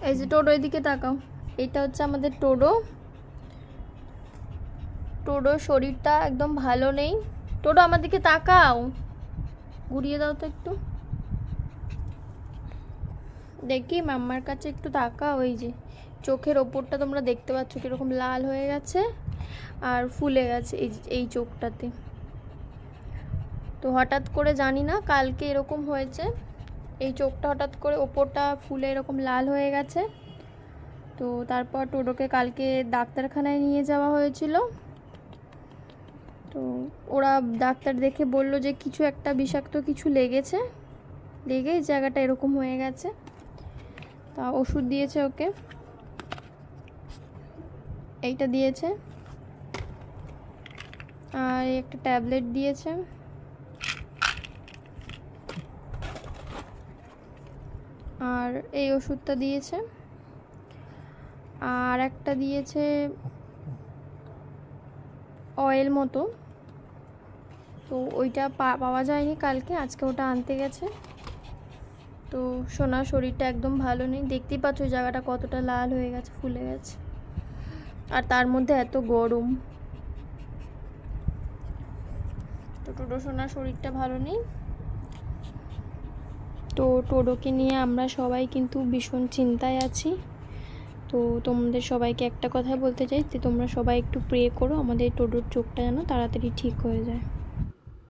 এই যে টোডো, এদিকে তাকাও। এটা হচ্ছে আমাদের টোডো। টোডোর শরীরটা একদম ভালো নেই। টোডো আমার দিকে তাকাও, ঘুরিয়ে দাও তো একটু দেখি, মাম্মার কাছে একটু তাকাও। ওই যে চোখের ওপরটা তোমরা দেখতে পাচ্ছ কীরকম লাল হয়ে গেছে আর ফুলে গেছে এই চোখটাতে। তো হঠাৎ করে জানি না কালকে এরকম হয়েছে, এই চোখটা হঠাৎ করে ওপরটা ফুলে এরকম লাল হয়ে গেছে। তো তারপর টোডোকে কালকে ডাক্তারখানায় নিয়ে যাওয়া হয়েছিল। তো ওরা ডাক্তার দেখে বলল যে কিছু একটা বিষাক্ত কিছু লেগেছে, লেগে এই জায়গাটা এরকম হয়ে গেছে। তা ওষুধ দিয়েছে ওকে, এইটা দিয়েছে আর একটা ট্যাবলেট দিয়েছে। আর এই ওষুধটা দিয়েছে, আর একটা দিয়েছে অয়েল মতো। তো ওইটা পাওয়া যায়নি কালকে, আজকে ওটা আনতে গেছে। তো সোনার শরীরটা একদম ভালো নেই, দেখতেই পাচ্ছ ওই জায়গাটা কতটা লাল হয়ে গেছে, ফুলে গেছে, আর তার মধ্যে এত গরম। তো টোডো সোনার শরীরটা ভালো নেই। তো টোডোকে নিয়ে আমরা সবাই কিন্তু ভীষণ চিন্তায় আছি। তো তোমাদের সবাইকে একটা কথা বলতে চাই যে তোমরা সবাই একটু প্রে করো আমাদের টোডোর চোখটা যেন তাড়াতাড়ি ঠিক হয়ে যায়।